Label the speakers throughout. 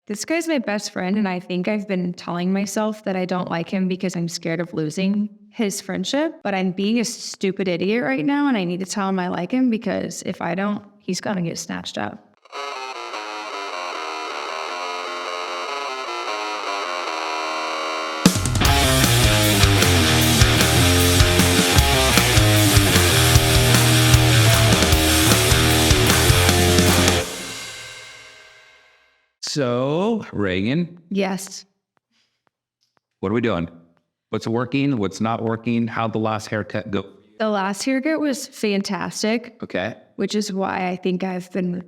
Speaker 1: This guy's my best friend, and I think I've been telling myself that I don't like him because I'm scared of losing his friendship, but I'm being a stupid idiot right now, and I need to tell him I like him because if I don't, he's gonna get snatched up.
Speaker 2: So, Reagan,
Speaker 1: Yes.
Speaker 2: what are we doing? What's working? What's not working? How'd the last haircut go?
Speaker 1: The last haircut was fantastic,
Speaker 2: Okay.
Speaker 1: which is why I think I've been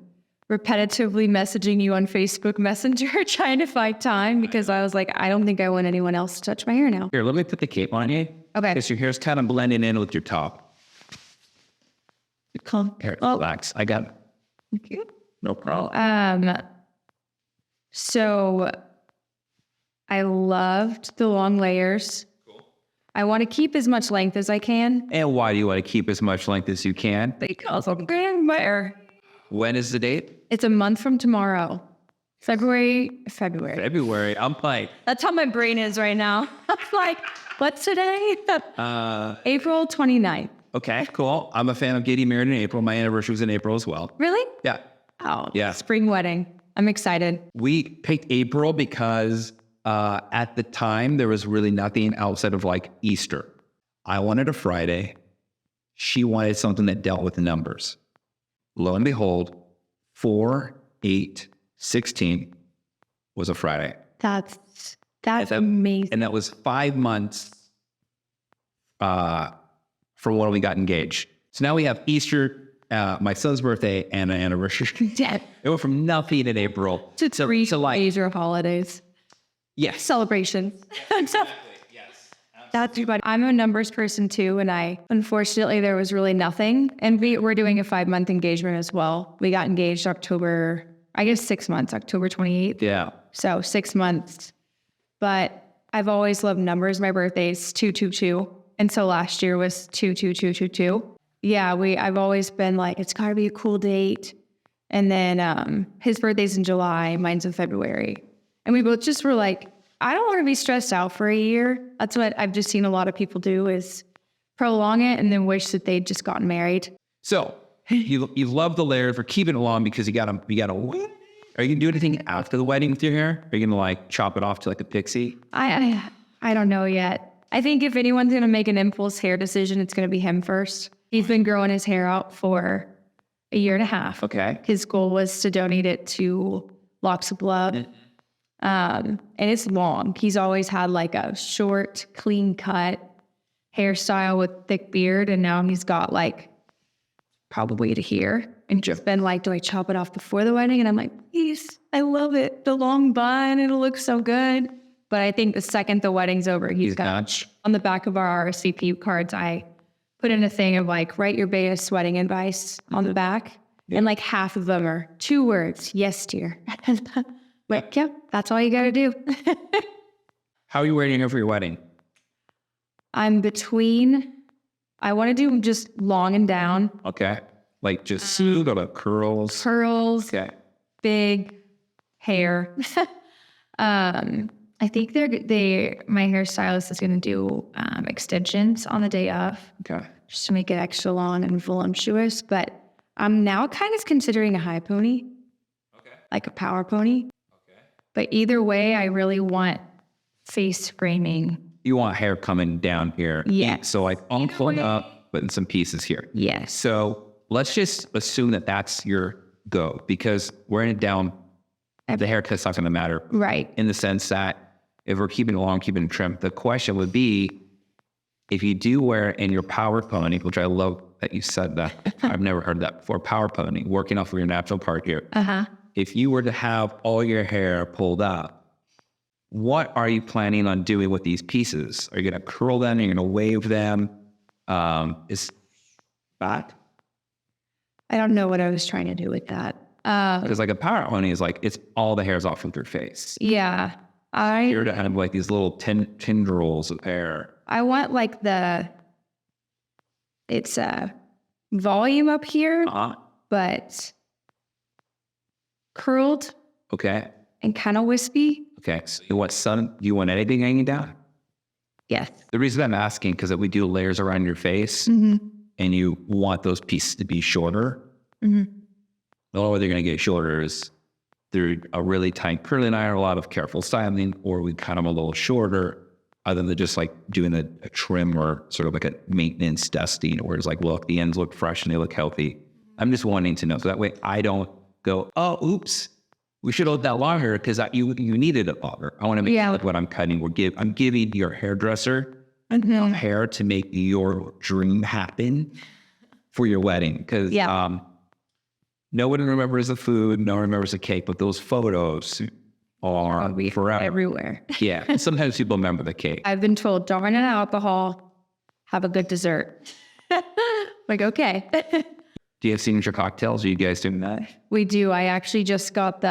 Speaker 1: repetitively messaging you on Facebook Messenger trying to find time because I was like, I don't think I want anyone else to touch my hair now.
Speaker 2: Here, let me put the cape on you.
Speaker 1: Okay.
Speaker 2: Because your hair's kind of blending in with your top.
Speaker 1: Calm.
Speaker 2: Here,
Speaker 1: Oh.
Speaker 2: relax. I got it.
Speaker 1: Thank you.
Speaker 2: No problem.
Speaker 1: So I loved the long layers.
Speaker 2: Cool.
Speaker 1: I want to keep as much length as I can
Speaker 2: And why do you want to keep as much length as you can?
Speaker 1: because I'm getting better.
Speaker 2: When is the date?
Speaker 1: It's a month from tomorrow. February.
Speaker 2: February. I'm like,
Speaker 1: That's how my brain is right now. I'm like, what's today? April 29th.
Speaker 2: okay, cool. I'm a fan of getting married in April. My anniversary was in April as well.
Speaker 1: Really?
Speaker 2: Yeah.
Speaker 1: Oh,
Speaker 2: Yeah.
Speaker 1: spring wedding. I'm excited.
Speaker 2: We picked April because at the time there was really nothing outside of like Easter. I wanted a Friday. She wanted something that dealt with numbers. Lo and behold, 4/8/16 was a Friday.
Speaker 1: That's amazing.
Speaker 2: And that was 5 months from when we got engaged. So now we have Easter, my son's birthday, and an anniversary.
Speaker 1: Dead.
Speaker 2: It went from nothing in April
Speaker 1: To three
Speaker 2: like,
Speaker 1: major holidays.
Speaker 2: yes.
Speaker 1: Celebrations.
Speaker 2: Yes.
Speaker 1: That's but I'm a numbers person too, and unfortunately there was really nothing. And we're doing a 5-month engagement as well. We got engaged October 6 months, October 28th.
Speaker 2: Yeah.
Speaker 1: So 6 months. But I've always loved numbers. My birthday's 222. And so last year was 22222. Yeah, I've always been like, it's gotta be a cool date. And then his birthday's in July, mine's in February. And we both just were like, I don't want to be stressed out for a year. That's what I've just seen a lot of people do is prolong it and then wish that they'd just gotten married.
Speaker 2: So you love the layers. We're keeping it long because you got a wedding. Are you gonna do anything after the wedding with your hair? Are you gonna like chop it off to like a pixie?
Speaker 1: I don't know yet. I think if anyone's gonna make an impulse hair decision, it's gonna be him first. He's been growing his hair out for a year and a half.
Speaker 2: Okay.
Speaker 1: His goal was to donate it to Locks of Love. And it's long. He's always had like a short, clean cut hairstyle with thick beard. And now he's got like probably to here. And just been like, do I chop it off before the wedding? And I'm like, please, I love it. The long bun, it'll look so good. But I think the second the wedding's over, he's got on the back of our RSVP cards, I put in a thing of like, write your best wedding advice on the back. Yeah. And like half of them are 2 words. Yes, dear. Like, yeah, that's all you got to do.
Speaker 2: How are you wearing your hair for your wedding?
Speaker 1: I'm between, I want to do just long and down.
Speaker 2: Okay. Like just smooth or like curls?
Speaker 1: Curls.
Speaker 2: Okay.
Speaker 1: Big hair. I think my hairstylist is going to do extensions on the day of.
Speaker 2: Okay.
Speaker 1: Just to make it extra long and voluptuous. But I'm now kind of considering a high pony. Okay. Like a power pony. Okay. But either way, I really want face framing.
Speaker 2: You want hair coming down here.
Speaker 1: Yeah.
Speaker 2: So like on up, but in some pieces here.
Speaker 1: Yes.
Speaker 2: So let's just assume that that's your go because wearing it down, the haircut's not going to matter.
Speaker 1: Right.
Speaker 2: In the sense that if we're keeping it long, keeping it trimmed, the question would be, if you do wear it in your power pony, which I love that you said that. I've never heard that before. Power pony, working off of your natural part here. Uh-huh. If you were to have all your hair pulled up, what are you planning on doing with these pieces? Are you going to curl them? Are you going to wave them? Is that?
Speaker 1: I don't know what I was trying to do with that.
Speaker 2: Because like a power pony is like, it's all the hairs off of your face.
Speaker 1: Yeah.
Speaker 2: You're to have like these little tendrils of hair.
Speaker 1: I want like it's a volume up here, but curled.
Speaker 2: Okay.
Speaker 1: and kind of wispy.
Speaker 2: Okay. So you want sun? Do you want anything hanging down?
Speaker 1: Yes.
Speaker 2: The reason I'm asking, because we do layers around your face and you want those pieces to be shorter. The only way they're going to get shorter is through a really tight curling iron, a lot of careful styling, or we cut them a little shorter, other than just like doing a trim or sort of like a maintenance dusting, where it's like, look, the ends look fresh and they look healthy. I'm just wanting to know. So that way I don't go, oh, oops, we should hold that longer because you needed it longer. I want to make sure that what I'm cutting, I'm giving your hairdresser enough hair to make your dream happen for your wedding. Because no one remembers the food, no one remembers the cake, but those photos are forever.
Speaker 1: Everywhere.
Speaker 2: Yeah. And sometimes people remember the cake.
Speaker 1: I've been told, don't run out of alcohol, have a good dessert. Like, okay.
Speaker 2: Do you have signature cocktails? Are you guys doing that?
Speaker 1: We do. I actually just got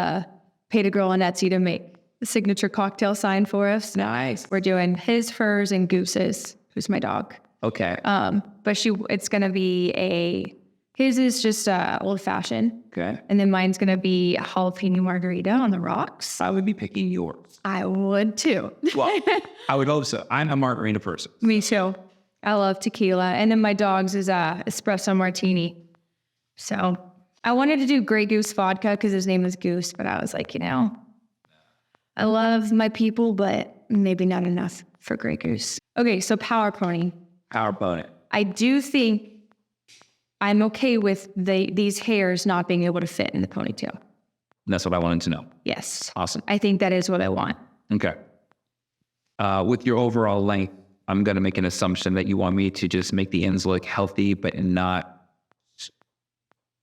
Speaker 1: paid a girl on Etsy to make the signature cocktail sign for us.
Speaker 2: Nice.
Speaker 1: We're doing his, hers, and Goose's, who's my dog.
Speaker 2: Okay.
Speaker 1: But it's going to be his is just old fashioned.
Speaker 2: Okay.
Speaker 1: And then mine's going to be a jalapeno margarita on the rocks.
Speaker 2: I would be picking yours.
Speaker 1: I would too.
Speaker 2: Well, I would hope so. I'm a margarita person.
Speaker 1: Me too. I love tequila. And then my dog's is espresso martini. So I wanted to do Grey Goose vodka because his name is Goose, but I was like, I love my people, but maybe not enough for Grey Goose. Okay, so power pony.
Speaker 2: Power pony.
Speaker 1: I do think I'm okay with these hairs not being able to fit in the ponytail.
Speaker 2: That's what I wanted to know.
Speaker 1: Yes.
Speaker 2: Awesome.
Speaker 1: I think that is what I want.
Speaker 2: Okay. With your overall length, I'm going to make an assumption that you want me to just make the ends look healthy, but not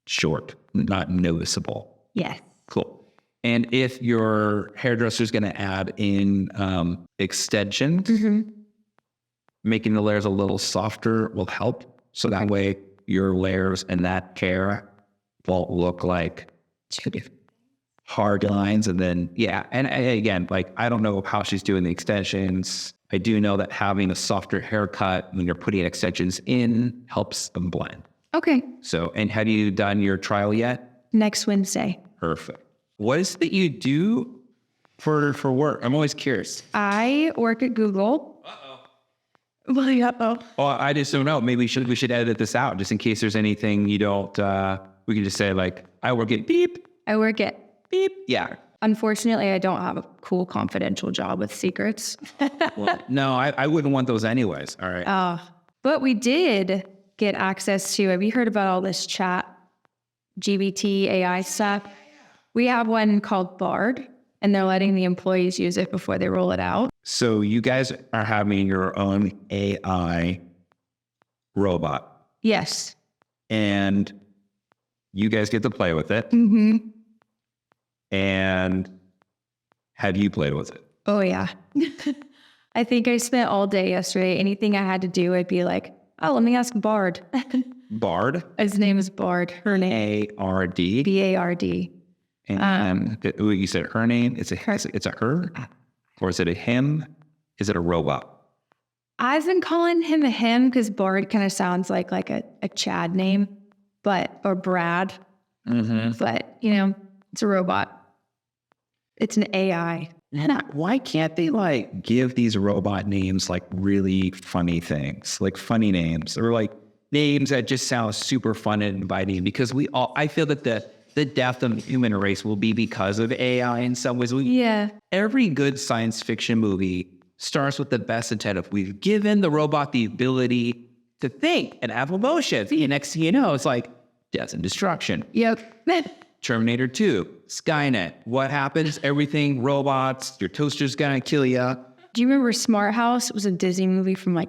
Speaker 2: short, not noticeable.
Speaker 1: Yes.
Speaker 2: Cool. And if your hairdresser is going to add in extensions, making the layers a little softer will help. So that way your layers and that hair won't look like hard lines. And then, and again, like, I don't know how she's doing the extensions. I do know that having a softer haircut when you're putting extensions in helps them blend.
Speaker 1: Okay.
Speaker 2: So, and have you done your trial yet?
Speaker 1: Next Wednesday.
Speaker 2: Perfect. What is it that you do for work? I'm always curious.
Speaker 1: I work at Google. Well, uh-oh.
Speaker 2: Oh, I just don't know. Maybe we should edit this out just in case there's anything you don't, we can just say like, I work at beep.
Speaker 1: I work at
Speaker 2: beep. Yeah.
Speaker 1: Unfortunately, I don't have a cool confidential job with secrets.
Speaker 2: Well, no, I wouldn't want those anyways. All right.
Speaker 1: But we did get access to, have you heard about all this chat, GBT, AI stuff? We have one called Bard, and they're letting the employees use it before they roll it out.
Speaker 2: So you guys are having your own AI robot.
Speaker 1: Yes.
Speaker 2: And you guys get to play with it. And have you played with it?
Speaker 1: Oh, yeah. I think I spent all day yesterday. Anything I had to do, I'd be like, oh, let me ask Bard.
Speaker 2: Bard?
Speaker 1: His name is Bard. Her name.
Speaker 2: A-R-D?
Speaker 1: B-A-R-D.
Speaker 2: And you said her name? It's a her? Or is it a him? Is it a robot?
Speaker 1: I've been calling him a him because Bard kind of sounds like a Chad name, or Brad. But, it's a robot. It's an AI.
Speaker 2: Why can't they like give these robot names like really funny things, like funny names, or like names that just sound super fun and inviting? Because I feel that the death of the human race will be because of AI in some ways. Every good science fiction movie starts with the best intent of we've given the robot the ability to think and have emotions. And next thing you know, it's like death and destruction.
Speaker 1: Yep.
Speaker 2: Terminator 2, Skynet. What happens? Everything, robots, your toaster's gonna kill you.
Speaker 1: Do you remember Smart House? It was a Disney movie from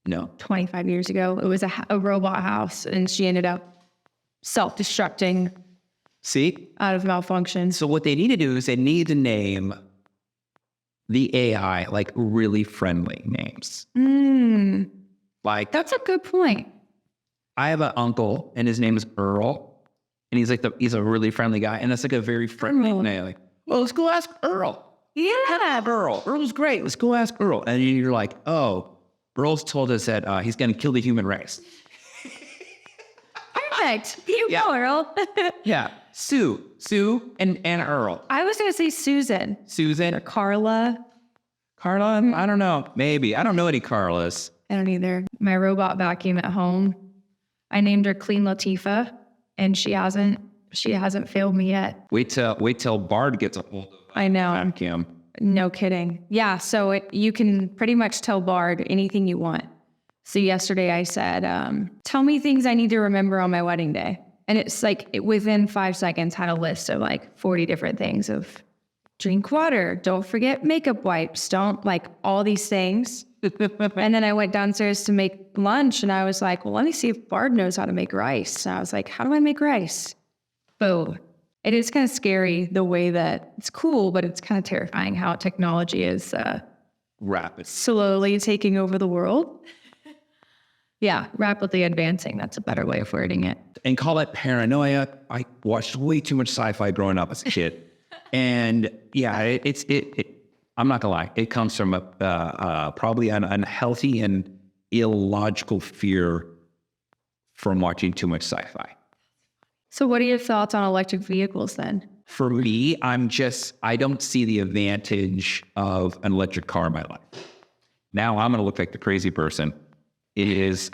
Speaker 2: No.
Speaker 1: 25 years ago. It was a robot house, and she ended up self-destructing.
Speaker 2: See?
Speaker 1: Out of malfunction.
Speaker 2: So what they need to do is they need to name the AI like really friendly names. Like,
Speaker 1: that's a good point.
Speaker 2: I have an uncle and his name is Earl. And he's a really friendly guy. And that's like a very friendly name. Like, well, let's go ask Earl.
Speaker 1: Yeah.
Speaker 2: Earl. Earl's great. Let's go ask Earl. And you're like, oh, Earl's told us that he's going to kill the human race.
Speaker 1: Perfect. You go, Earl.
Speaker 2: Yeah. Sue and Earl.
Speaker 1: I was going to say Susan.
Speaker 2: Susan.
Speaker 1: Or Carla.
Speaker 2: Carla? I don't know. Maybe. I don't know any Carlas.
Speaker 1: I don't either. My robot vacuum at home, I named her Clean Latifah, and she hasn't failed me yet.
Speaker 2: Wait till Bard gets a hold of
Speaker 1: I know.
Speaker 2: vacuum.
Speaker 1: No kidding. Yeah, so you can pretty much tell Bard anything you want. So yesterday I said, tell me things I need to remember on my wedding day. And it's like within 5 seconds had a list of like 40 different things of drink water, don't forget makeup wipes, don't like all these things. And then I went downstairs to make lunch and I was like, well, let me see if Bard knows how to make rice. And I was like, how do I make rice? Boom. It is kind of scary the way that it's cool, but it's kind of terrifying how technology is
Speaker 2: Rapid.
Speaker 1: slowly taking over the world. Yeah, rapidly advancing. That's a better way of wording it.
Speaker 2: And call that paranoia. I watched way too much sci-fi growing up as a kid. And yeah, I'm not gonna lie. It comes from probably an unhealthy and illogical fear from watching too much sci-fi.
Speaker 1: So what are your thoughts on electric vehicles then?
Speaker 2: For me, I don't see the advantage of an electric car in my life. Now I'm going to look like the crazy person. It is,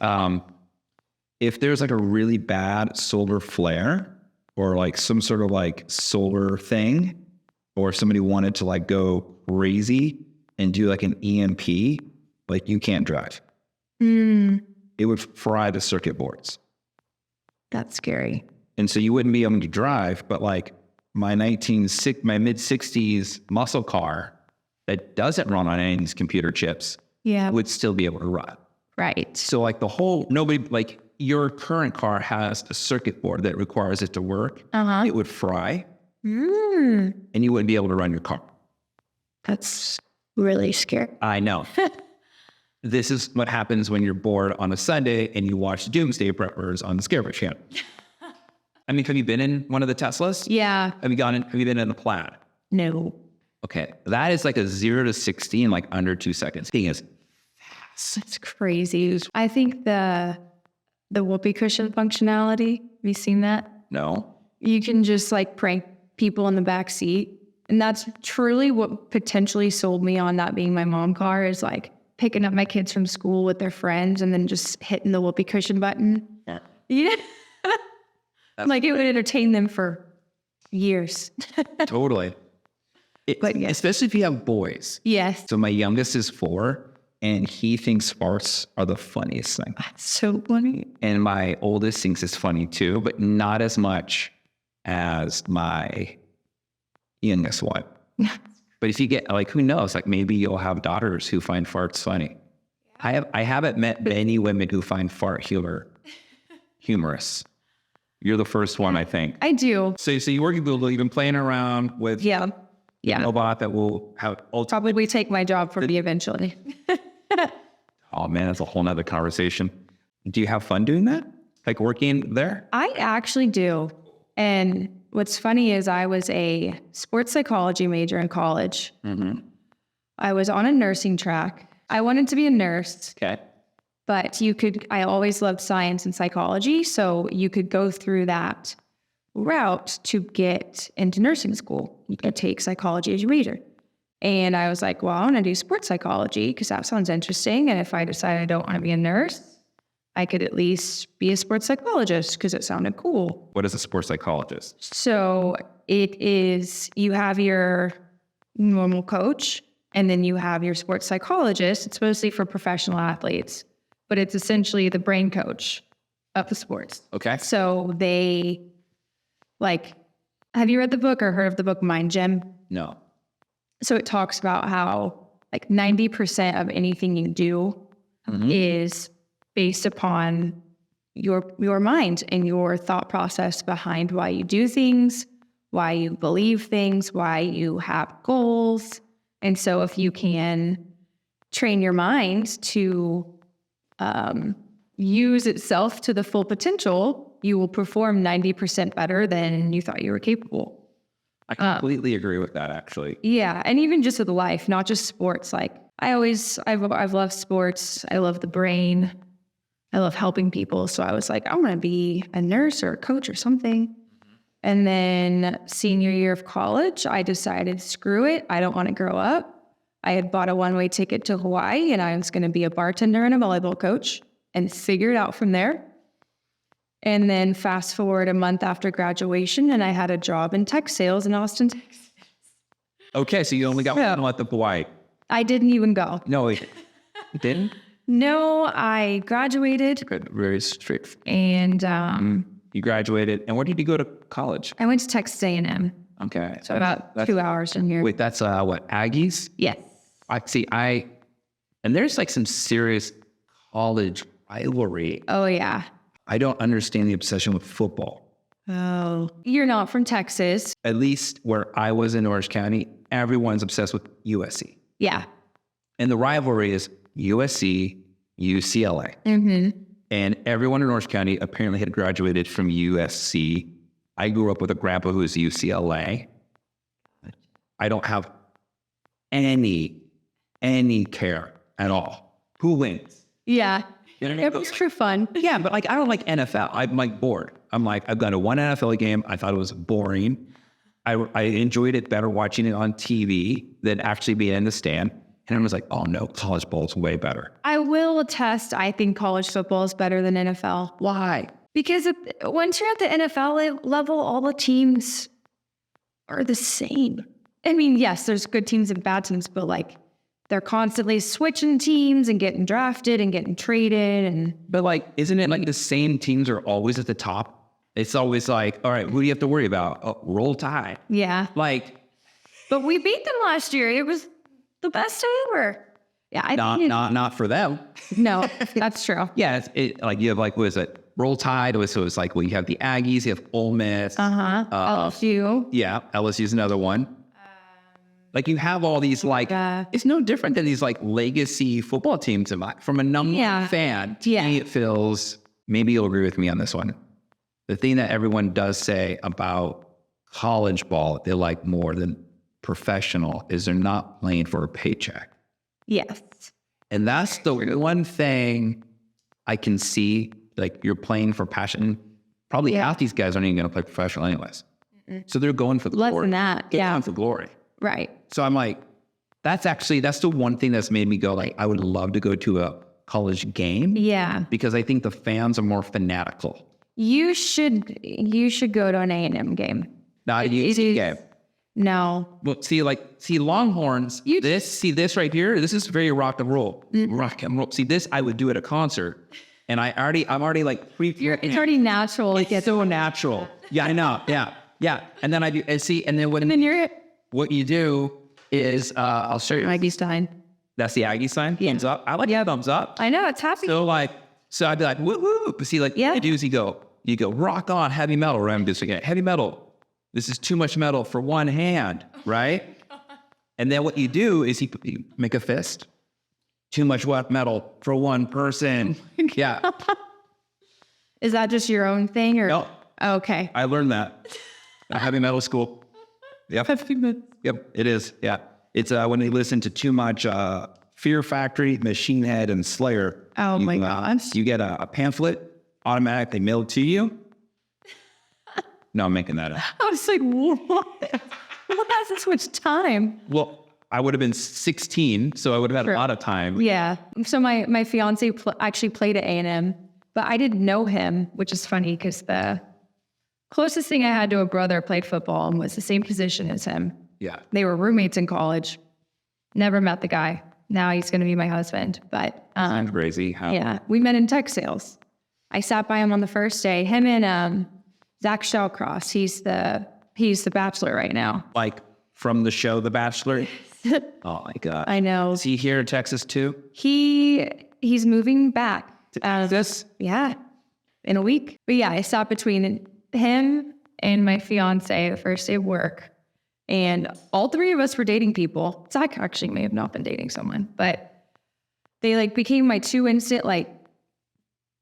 Speaker 2: if there's like a really bad solar flare or like some sort of like solar thing, or somebody wanted to like go crazy and do like an EMP, like you can't drive. It would fry the circuit boards.
Speaker 1: That's scary.
Speaker 2: And so you wouldn't be able to drive, but like my mid-60s muscle car that doesn't run on any of these computer chips would still be able to run.
Speaker 1: Right.
Speaker 2: So like your current car has a circuit board that requires it to work. It would fry and you wouldn't be able to run your car.
Speaker 1: That's really scary.
Speaker 2: I know. This is what happens when you're bored on a Sunday and you watch Doomsday Preppers on the Scarecrow channel. I mean, have you been in one of the Teslas?
Speaker 1: Yeah.
Speaker 2: Have you been in a Plaid?
Speaker 1: No.
Speaker 2: Okay. That is like a 0 to 60 in like under 2 seconds. Thing is fast.
Speaker 1: That's crazy. I think the whoopee cushion functionality, have you seen that?
Speaker 2: No.
Speaker 1: You can just like prank people in the back seat. And that's truly what potentially sold me on that being my mom car, is like picking up my kids from school with their friends and then just hitting the whoopee cushion button. Yeah. Like it would entertain them for years.
Speaker 2: Totally.
Speaker 1: But yes.
Speaker 2: Especially if you have boys.
Speaker 1: Yes.
Speaker 2: So my youngest is 4 and he thinks farts are the funniest thing.
Speaker 1: That's so funny.
Speaker 2: And my oldest thinks it's funny too, but not as much as my youngest one. But if you get like, who knows, like maybe you'll have daughters who find farts funny. I haven't met many women who find fart humorous. You're the first one, I think.
Speaker 1: I do.
Speaker 2: So you work at Google, you've been playing around with
Speaker 1: Yeah.
Speaker 2: a robot that will have
Speaker 1: Probably take my job from me eventually.
Speaker 2: Oh man, that's a whole nother conversation. Do you have fun doing that? Like working there?
Speaker 1: I actually do. And what's funny is I was a sports psychology major in college. I was on a nursing track. I wanted to be a nurse.
Speaker 2: Okay.
Speaker 1: But I always loved science and psychology, so you could go through that route to get into nursing school. You could take psychology as your major. And I was like, well, I want to do sports psychology because that sounds interesting. And if I decide I don't want to be a nurse, I could at least be a sports psychologist because it sounded cool.
Speaker 2: What is a sports psychologist?
Speaker 1: So it is, you have your normal coach and then you have your sports psychologist. It's mostly for professional athletes, but it's essentially the brain coach of the sports.
Speaker 2: Okay.
Speaker 1: So they have you read the book or heard of the book Mind Gym?
Speaker 2: No.
Speaker 1: So it talks about how like 90% of anything you do is based upon your mind and your thought process behind why you do things, why you believe things, why you have goals. And so if you can train your mind to use itself to the full potential, you will perform 90% better than you thought you were capable.
Speaker 2: I completely agree with that, actually.
Speaker 1: Yeah, and even just with life, not just sports. Like I've loved sports. I love the brain. I love helping people. So I was like, I want to be a nurse or a coach or something. And then senior year of college, I decided, screw it. I don't want to grow up. I had bought a one-way ticket to Hawaii, and I was going to be a bartender and a volleyball coach and figure it out from there. And then fast forward a month after graduation, and I had a job in tech sales in Austin, Texas.
Speaker 2: Okay, so you only got one month of Hawaii.
Speaker 1: I didn't even go.
Speaker 2: No, you didn't?
Speaker 1: No, I graduated.
Speaker 2: Good, very straight.
Speaker 1: And
Speaker 2: You graduated. And where did you go to college?
Speaker 1: I went to Texas A&M.
Speaker 2: Okay.
Speaker 1: So about 2 hours from here.
Speaker 2: Wait, that's what, Aggies?
Speaker 1: Yes.
Speaker 2: And there's like some serious college rivalry.
Speaker 1: Oh, yeah.
Speaker 2: I don't understand the obsession with football.
Speaker 1: Oh. You're not from Texas.
Speaker 2: At least where I was in Orange County, everyone's obsessed with USC.
Speaker 1: Yeah.
Speaker 2: And the rivalry is USC, UCLA.
Speaker 1: Mm-hmm.
Speaker 2: And everyone in Orange County apparently had graduated from USC. I grew up with a grandpa who is UCLA. I don't have any care at all. Who wins?
Speaker 1: Yeah.
Speaker 2: You know what I mean?
Speaker 1: It was true fun.
Speaker 2: Yeah, but like I don't like NFL. I'm like bored. I'm like, I've gone to one NFL game. I thought it was boring. I enjoyed it better watching it on TV than actually being in the stand. And I was like, oh no, college ball is way better.
Speaker 1: I will attest, I think college football is better than NFL.
Speaker 2: Why?
Speaker 1: Because once you're at the NFL level, all the teams are the same. I mean, yes, there's good teams and bad teams, but like they're constantly switching teams and getting drafted and getting traded.
Speaker 2: But like, isn't it like the same teams are always at the top? It's always like, all right, who do you have to worry about? Oh, roll tide.
Speaker 1: Yeah.
Speaker 2: Like,
Speaker 1: but we beat them last year. It was the best ever. Yeah.
Speaker 2: Not for them.
Speaker 1: No, that's true.
Speaker 2: Yeah. It's like you have like, what is it? Roll Tide. So it's like, well, you have the Aggies, you have Ole Miss.
Speaker 1: LSU.
Speaker 2: Yeah. LSU's another one. Like you have all these like, it's no different than these like legacy football teams from a number one fan. To me, it feels, maybe you'll agree with me on this one. The thing that everyone does say about college ball, they like more than professional, is they're not playing for a paycheck.
Speaker 1: Yes.
Speaker 2: And that's the one thing I can see, like you're playing for passion. Probably half these guys aren't even going to play professional anyways. Mm-mm. So they're going for the
Speaker 1: less
Speaker 2: glory.
Speaker 1: Than that.
Speaker 2: They're going for glory.
Speaker 1: Right.
Speaker 2: So I'm like, that's the one thing that's made me go like, I would love to go to a college game.
Speaker 1: Yeah.
Speaker 2: Because I think the fans are more fanatical.
Speaker 1: You should go to an A&M game.
Speaker 2: Not a UC game.
Speaker 1: No.
Speaker 2: Well, see Longhorns, this right here, this is very rock and roll. Mm-hmm. Rock and roll. See this, I would do at a concert. And I'm already like,
Speaker 1: it's already natural.
Speaker 2: It's so natural. Yeah, I know. Yeah. Yeah. And then I do, and then what you do is, I'll show you.
Speaker 1: Aggie sign.
Speaker 2: That's the Aggie sign? Yeah. Thumbs up. I like thumbs up.
Speaker 1: I know, it's happy.
Speaker 2: So I'd be like, woo woo. But see, like, what you do is you go rock on heavy metal, right? I'm just again, heavy metal. This is too much metal for one hand, right? And then what you do is you make a fist. Too much metal for one person. Yeah.
Speaker 1: Is that just your own thing or?
Speaker 2: No.
Speaker 1: Oh, okay.
Speaker 2: I learned that at heavy metal school. Yep. Yep, it is. Yeah. It's when they listen to too much Fear Factory, Machine Head, and Slayer.
Speaker 1: Oh my gosh.
Speaker 2: You get a pamphlet automatically mailed to you. No, I'm making that up.
Speaker 1: I was like, what? What has this much time?
Speaker 2: Well, I would have been 16, so I would have had a lot of time.
Speaker 1: Yeah. So my fiance actually played at A&M, but I didn't know him, which is funny because the closest thing I had to a brother played football and was the same position as him.
Speaker 2: Yeah.
Speaker 1: They were roommates in college. Never met the guy. Now he's going to be my husband. But
Speaker 2: sounds crazy.
Speaker 1: Yeah. We met in tech sales. I sat by him on the first day. Him and Zach Shellcross. He's the Bachelor right now.
Speaker 2: Like from the show The Bachelor? Oh my God.
Speaker 1: I know.
Speaker 2: Is he here in Texas too?
Speaker 1: He's moving back.
Speaker 2: To Texas?
Speaker 1: Yeah. In a week. But yeah, I sat between him and my fiance the first day of work. And all three of us were dating people. Zach actually may have not been dating someone, but they like became my two instant like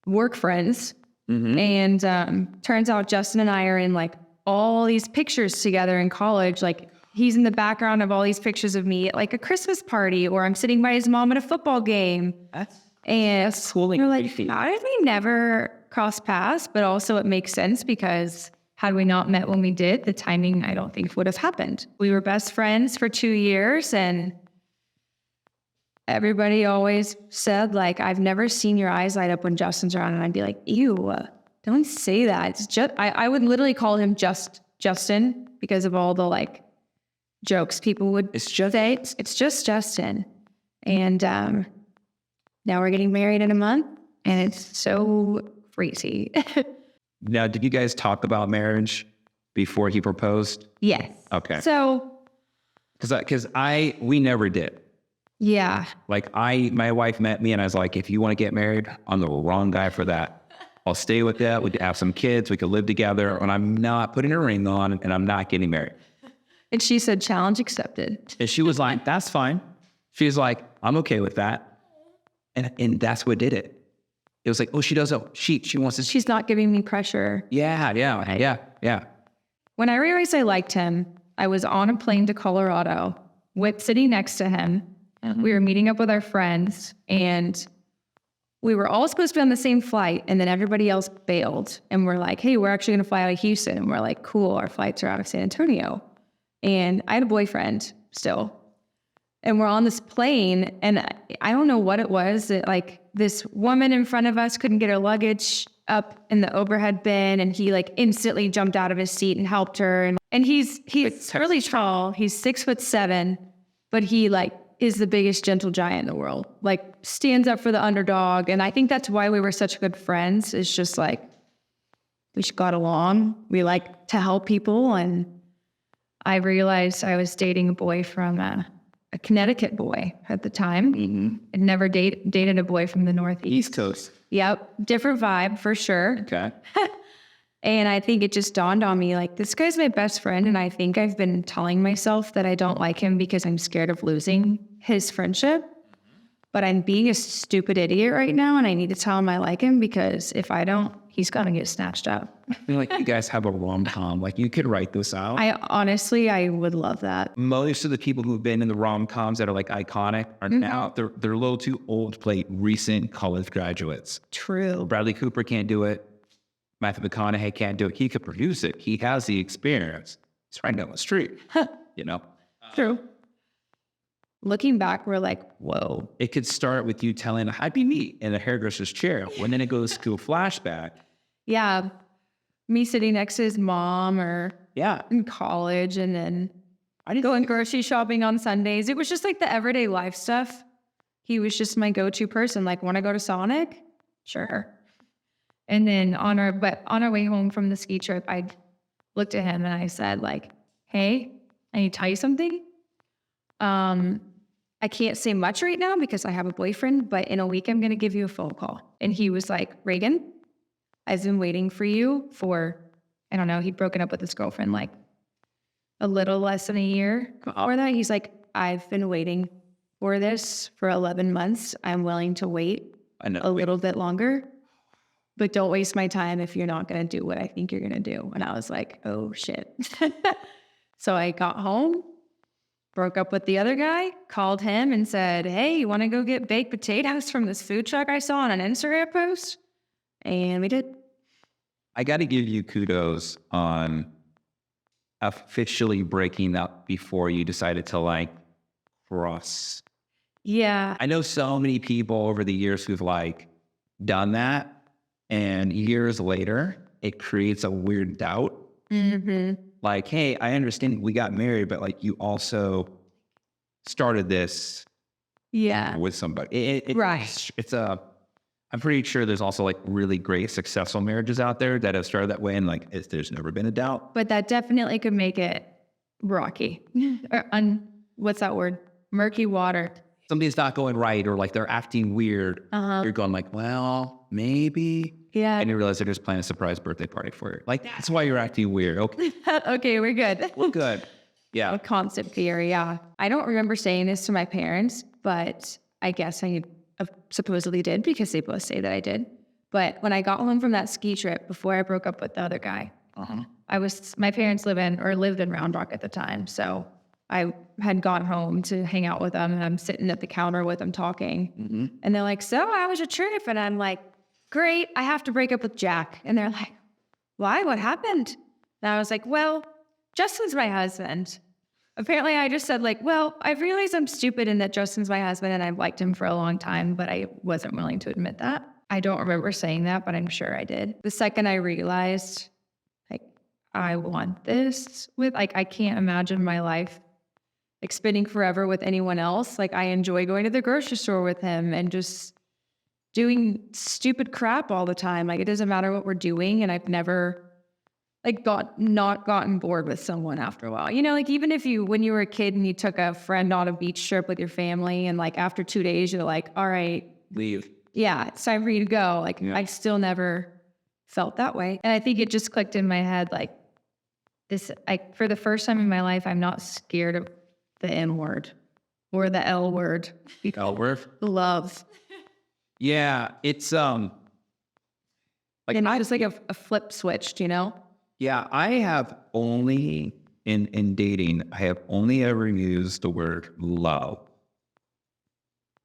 Speaker 1: work friends. Mm-hmm. And turns out Justin and I are in like all these pictures together in college. Like he's in the background of all these pictures of me at like a Christmas party, or I'm sitting by his mom at a football game. And we're like, how did we never cross paths? But also it makes sense because had we not met when we did, the timing, I don't think would have happened. We were best friends for 2 years, and everybody always said, like, I've never seen your eyes light up when Justin's around. And I'd be like, ew, don't say that. It's just, I would literally call him just Justin because of all the like jokes people would say. It's just Justin. And now we're getting married in a month, and it's so crazy.
Speaker 2: Now, did you guys talk about marriage before he proposed?
Speaker 1: Yes.
Speaker 2: Okay.
Speaker 1: So,
Speaker 2: Because we never did.
Speaker 1: yeah.
Speaker 2: Like my wife met me and I was like, if you want to get married, I'm the wrong guy for that. I'll stay with that. We could have some kids. We could live together, and I'm not putting a ring on, and I'm not getting married.
Speaker 1: And she said, challenge accepted.
Speaker 2: And she was like, that's fine. She was like, I'm okay with that. And that's what did it. It was like, oh, she doesn't, she wants to.
Speaker 1: She's not giving me pressure.
Speaker 2: Yeah.
Speaker 1: When I realized I liked him, I was on a plane to Colorado, sitting next to him. We were meeting up with our friends, and we were all supposed to be on the same flight, and then everybody else bailed. And we're like, hey, we're actually going to fly out of Houston. And we're like, cool, our flights are out of San Antonio. And I had a boyfriend still. And we're on this plane, and I don't know what it was that, like, this woman in front of us couldn't get her luggage up in the overhead bin, and he like instantly jumped out of his seat and helped her. And he's really tall. He's 6'7", but he like is the biggest gentle giant in the world. Like, stands up for the underdog. And I think that's why we were such good friends. It's just like, we just got along. We like to help people. And I realized I was dating a boy from a Connecticut boy at the time.
Speaker 2: Mm-hmm.
Speaker 1: I'd never dated a boy from the Northeast.
Speaker 2: East Coast.
Speaker 1: Yep. Different vibe for sure.
Speaker 2: Okay.
Speaker 1: And I think it just dawned on me, like, this guy's my best friend. And I think I've been telling myself that I don't like him because I'm scared of losing his friendship. But I'm being a stupid idiot right now. And I need to tell him I like him, because if I don't, he's going to get snatched up.
Speaker 2: I feel like you guys have a rom-com. Like, you could write this out.
Speaker 1: I would love that.
Speaker 2: Most of the people who've been in the rom-coms that are like iconic are now, they're a little too old to play recent college graduates.
Speaker 1: True.
Speaker 2: Bradley Cooper can't do it. Matthew McConaughey can't do it. He could produce it. He has the experience. It's right down the street, you know?
Speaker 1: True. Looking back, we're like, whoa.
Speaker 2: It could start with you telling, I'd be neat in a hairdresser's chair. When then it goes to a flashback.
Speaker 1: Yeah. Me sitting next to his mom, or
Speaker 2: Yeah.
Speaker 1: in college, and then going grocery shopping on Sundays. It was just like the everyday life stuff. He was just my go-to person. Like, want to go to Sonic? Sure. And then on our way home from the ski trip, I looked at him and I said, like, hey, I need to tell you something. I can't say much right now because I have a boyfriend, but in a week I'm going to give you a phone call. And he was like, Regan, I've been waiting for you for, I don't know, he'd broken up with his girlfriend like a little less than a year before that. He's like, I've been waiting for this for 11 months. I'm willing to wait a little bit longer, but don't waste my time if you're not going to do what I think you're going to do. And I was like, oh shit. So I got home, broke up with the other guy, called him and said, hey, you want to go get baked potatoes from this food truck I saw on an Instagram post? And we did.
Speaker 2: I got to give you kudos on officially breaking up before you decided to like cross.
Speaker 1: Yeah.
Speaker 2: I know so many people over the years who've like done that, and years later it creates a weird doubt.
Speaker 1: Mm-hmm.
Speaker 2: Like, hey, I understand we got married, but like you also started this with somebody.
Speaker 1: Right.
Speaker 2: I'm pretty sure there's also like really great successful marriages out there that have started that way, and like there's never been a doubt.
Speaker 1: But that definitely could make it rocky. Or what's that word? Murky water.
Speaker 2: Something's not going right, or like they're acting weird. You're going like, well, maybe.
Speaker 1: Yeah.
Speaker 2: And you realize they're just planning a surprise birthday party for you. Like, that's why you're acting weird. Okay.
Speaker 1: Okay, we're good.
Speaker 2: We're good. Yeah.
Speaker 1: A constant fear, yeah. I don't remember saying this to my parents, but I guess I supposedly did because they both say that I did. But when I got home from that ski trip before I broke up with the other guy, my parents lived in Round Rock at the time. So I had gone home to hang out with them, and I'm sitting at the counter with them talking. And they're like, so how was your trip? And I'm like, great, I have to break up with Jack. And they're like, why? What happened? And I was like, well, Justin's my husband. Apparently I just said like, well, I realize I'm stupid and that Justin's my husband and I've liked him for a long time, but I wasn't willing to admit that. I don't remember saying that, but I'm sure I did. The second I realized like, I want this with, like, I can't imagine my life like spending forever with anyone else. Like I enjoy going to the grocery store with him and just doing stupid crap all the time. Like it doesn't matter what we're doing. And I've never like not gotten bored with someone after a while. You know, like even if when you were a kid and you took a friend on a beach trip with your family and like after 2 days, you're like, all right,
Speaker 2: leave.
Speaker 1: Yeah, it's time for you to go. Like I still never felt that way. And I think it just clicked in my head, like this, like for the first time in my life, I'm not scared of the N word or the L word.
Speaker 2: L word?
Speaker 1: Love.
Speaker 2: Yeah, it's
Speaker 1: Like and I just like a flip switched, you know?
Speaker 2: Yeah, I have only in dating, I have only ever used the word love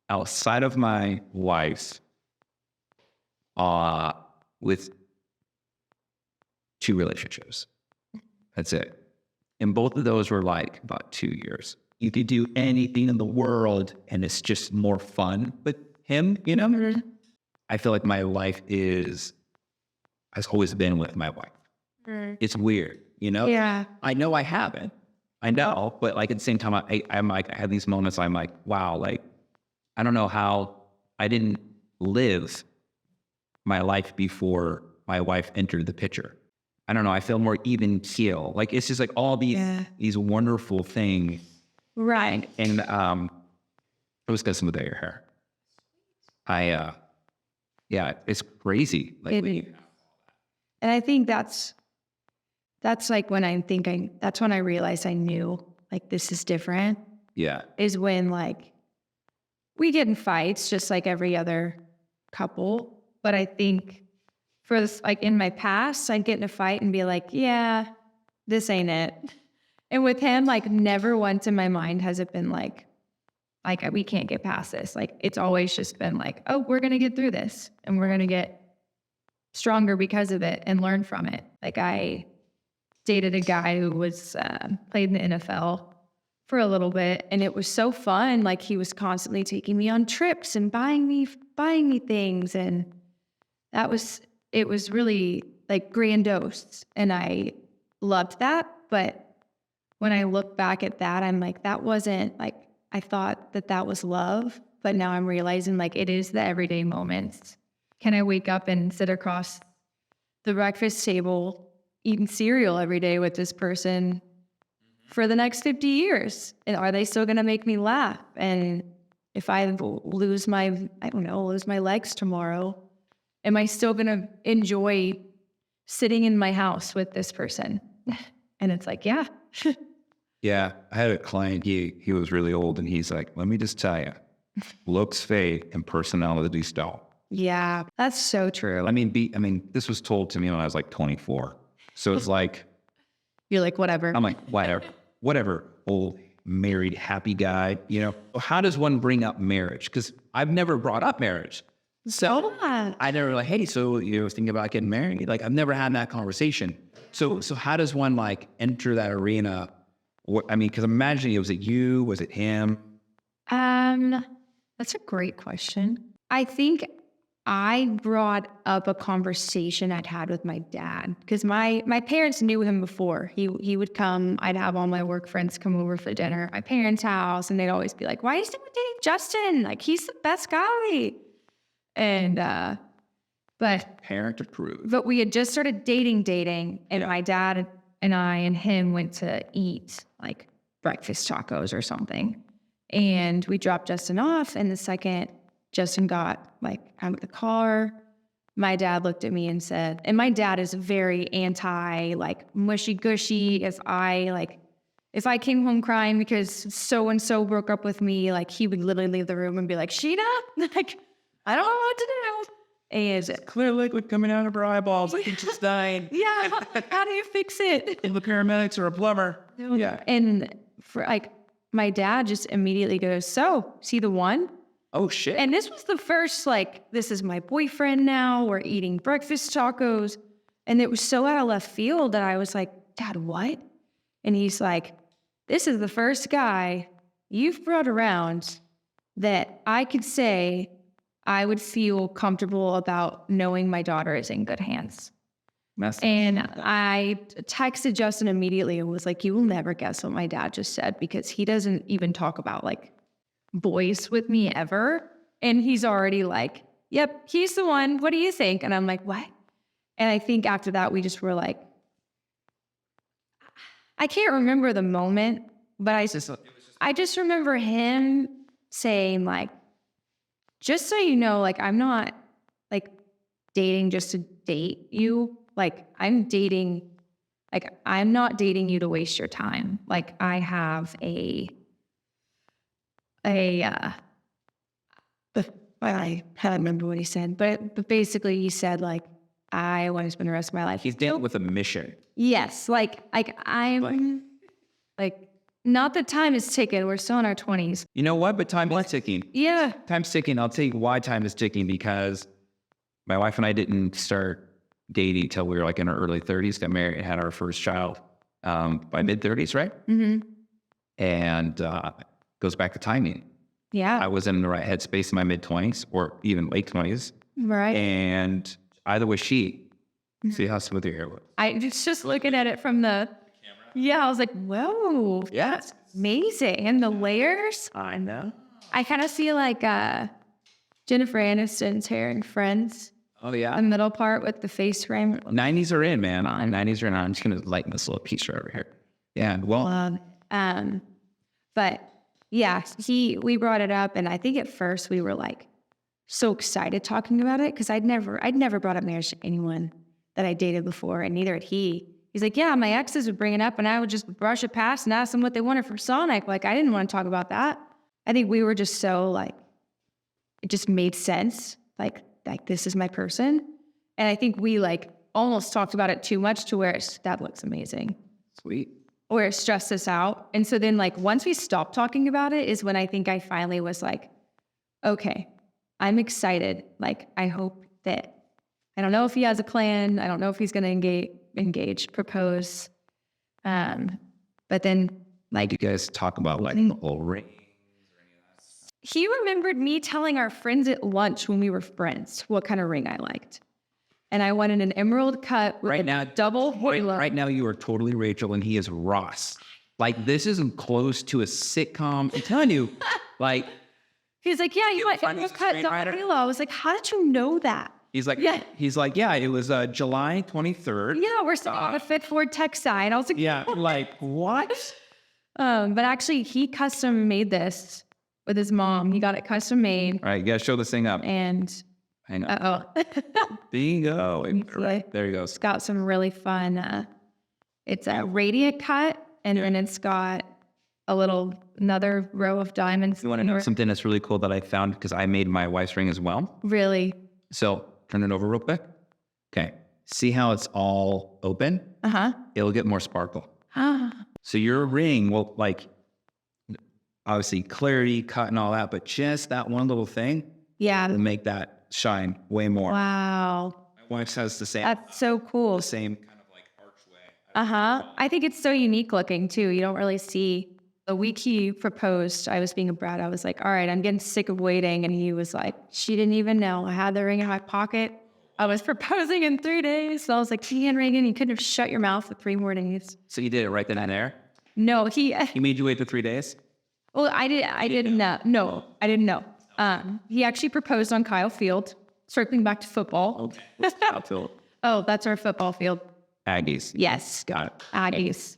Speaker 2: outside of my wife with 2 relationships. That's it. And both of those were like about 2 years. You could do anything in the world and it's just more fun with him, you know? Mm-hmm. I feel like my life has always been with my wife. Mm. It's weird, you know?
Speaker 1: Yeah.
Speaker 2: I know I haven't. I know, but like at the same time, I'm like, I have these moments, I'm like, wow, like, I don't know how I didn't live my life before my wife entered the picture. I don't know. I feel more even keel. Like it's just like all these wonderful things.
Speaker 1: Right.
Speaker 2: And I was got some of their hair. Yeah, it's crazy. Like
Speaker 1: and I think that's like when that's when I realized I knew like this is different.
Speaker 2: Yeah.
Speaker 1: Is when like we get in fights just like every other couple. But I think for this, like in my past, I'd get in a fight and be like, yeah, this ain't it. And with him, like never once in my mind has it been like we can't get past this. Like it's always just been like, oh, we're going to get through this and we're going to get stronger because of it and learn from it. Like I dated a guy who was played in the NFL for a little bit and it was so fun. Like he was constantly taking me on trips and buying me things. And it was really like grandiose and I loved that. But when I look back at that, I'm like, that wasn't like, I thought that was love, but now I'm realizing like it is the everyday moments. Can I wake up and sit across the breakfast table eating cereal every day with this person for the next 50 years? And are they still going to make me laugh? And if I lose my legs tomorrow, am I still going to enjoy sitting in my house with this person? And it's like, yeah.
Speaker 2: Yeah, I had a client, he was really old and he's like, let me just tell you, looks fade and personalities don't.
Speaker 1: Yeah, that's so true.
Speaker 2: I mean, this was told to me when I was like 24. So it's like,
Speaker 1: you're like, whatever.
Speaker 2: I'm like, whatever, old married happy guy, you know. How does one bring up marriage? Because I've never brought up marriage. So I never like, hey, so you're thinking about getting married? Like I've never had that conversation. So how does one like enter that arena? Because I'm imagining, was it you? Was it him?
Speaker 1: That's a great question. I think I brought up a conversation I'd had with my dad because my parents knew him before. He would come. I'd have all my work friends come over for dinner at my parents' house, and they'd always be like, "Why is he dating Justin? Like he's the best guy." And but
Speaker 2: parent approved.
Speaker 1: But we had just started dating, and my dad and I and him went to eat like breakfast tacos or something. And we dropped Justin off. And the second Justin got like out of the car, my dad looked at me and said, and my dad is very anti like mushy gushy. If I came home crying because so-and-so broke up with me, like he would literally leave the room and be like, Sheena, like, I don't know what to do. And
Speaker 2: clear liquid coming out of her eyeballs. Like it's just dying.
Speaker 1: Yeah. How do you fix it?
Speaker 2: The paramedics or a plumber.
Speaker 1: Yeah. And for like, my dad just immediately goes, so, see the one?
Speaker 2: Oh, shit.
Speaker 1: And this was the first, like, this is my boyfriend now. We're eating breakfast tacos. And it was so out of left field that I was like, Dad, what? And he's like, this is the first guy you've brought around that I could say I would feel comfortable about knowing my daughter is in good hands. And I texted Justin immediately and was like, you will never guess what my dad just said, because he doesn't even talk about like boys with me ever. And he's already like, yep, he's the one. What do you think? And I'm like, what? And I think after that, we just were like, I can't remember the moment, but I just remember him saying like, just so you know, like, I'm not like dating just to date you. Like, I'm not dating you to waste your time. Like, I have I can't remember what he said, but basically he said like, I want to spend the rest of my life.
Speaker 2: He's dealing with a mission.
Speaker 1: Yes. Like I'm like, not that time is ticking. We're still in our 20s.
Speaker 2: You know what? But time is ticking.
Speaker 1: Yeah.
Speaker 2: Time's ticking. I'll tell you why time is ticking, because my wife and I didn't start dating till we were like in our early 30s, got married, had our first child by mid 30s, right?
Speaker 1: Mm-hmm.
Speaker 2: And goes back to timing.
Speaker 1: Yeah.
Speaker 2: I was in the right headspace in my mid 20s or even late 20s.
Speaker 1: Right.
Speaker 2: And either was she. See how smooth your hair was.
Speaker 1: I just looking at it from the camera. Yeah, I was like, whoa.
Speaker 2: Yes.
Speaker 1: Amazing. And the layers.
Speaker 2: I know.
Speaker 1: I kind of see like Jennifer Aniston's hair in Friends.
Speaker 2: Oh, yeah.
Speaker 1: The middle part with the face frame.
Speaker 2: 90s are in, man. 90s are in. I'm just going to lighten this little piece right over here. Yeah. Well,
Speaker 1: but yeah, we brought it up, and I think at first we were like so excited talking about it, because I'd never brought up marriage to anyone that I dated before, and neither had he. He's like, yeah, my exes would bring it up, and I would just brush it past and ask them what they wanted for Sonic. Like, I didn't want to talk about that. I think we were just so like, it just made sense. Like this is my person. And I think we like almost talked about it too much to where that looks amazing.
Speaker 2: Sweet.
Speaker 1: Or it stressed us out. And so then like once we stopped talking about it is when I think I finally was like, okay, I'm excited. Like, I hope that, I don't know if he has a plan. I don't know if he's going to propose. But then like,
Speaker 2: you guys talk about like the whole ring?
Speaker 1: He remembered me telling our friends at lunch when we were friends what kind of ring I liked. And I wanted an emerald cut with double halo.
Speaker 2: Right now you are totally Rachel and he is Ross. Like, this isn't close to a sitcom. I'm telling you, like.
Speaker 1: He's like, yeah, you want emerald cut double halo. I was like, how did you know that?
Speaker 2: He's like, yeah, it was July 23rd.
Speaker 1: Yeah, we're sitting on a Fifth Ford tech side. I was like,
Speaker 2: yeah, like, what?
Speaker 1: But actually he custom made this with his mom. He got it custom made.
Speaker 2: All right, you gotta show this thing up.
Speaker 1: And
Speaker 2: hang on. Bingo. There you go.
Speaker 1: It's got some really fun, it's a radiant cut, and then it's got another row of diamonds.
Speaker 2: You want to know something that's really cool that I found, because I made my wife's ring as well?
Speaker 1: Really?
Speaker 2: So turn it over real quick. Okay. See how it's all open?
Speaker 1: Uh-huh.
Speaker 2: It'll get more sparkle.
Speaker 1: Ah.
Speaker 2: So your ring will, like, obviously clarity, cut and all that, but just that one little thing will make that shine way more.
Speaker 1: Wow.
Speaker 2: My wife has the same.
Speaker 1: That's so cool.
Speaker 2: The same kind of like archway.
Speaker 1: I think it's so unique looking too. You don't really see. The week he proposed, I was being a brat. I was like, all right, I'm getting sick of waiting. And he was like, she didn't even know. I had the ring in my pocket. I was proposing in 3 days. So I was like, man, Regan, you couldn't have shut your mouth for 3 more days.
Speaker 2: So you did it right then and there?
Speaker 1: No, he
Speaker 2: made you wait for 3 days?
Speaker 1: Well, I didn't know. No, I didn't know. He actually proposed on Kyle Field, circling back to football.
Speaker 2: Okay. What's Kyle Field?
Speaker 1: Oh, that's our football field.
Speaker 2: Aggies.
Speaker 1: Yes.
Speaker 2: Got it.
Speaker 1: Aggies.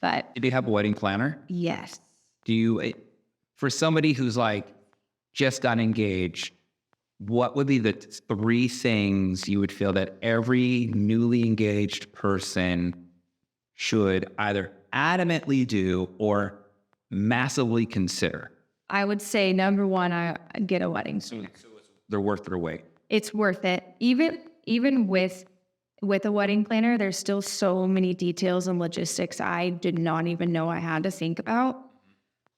Speaker 1: But
Speaker 2: did you have a wedding planner?
Speaker 1: Yes.
Speaker 2: Do you, for somebody who's like just got engaged, what would be the 3 things you would feel that every newly engaged person should either adamantly do or massively consider?
Speaker 1: I would say number 1, I get a wedding.
Speaker 2: So they're worth their weight.
Speaker 1: It's worth it. Even with a wedding planner, there's still so many details and logistics I did not even know I had to think about.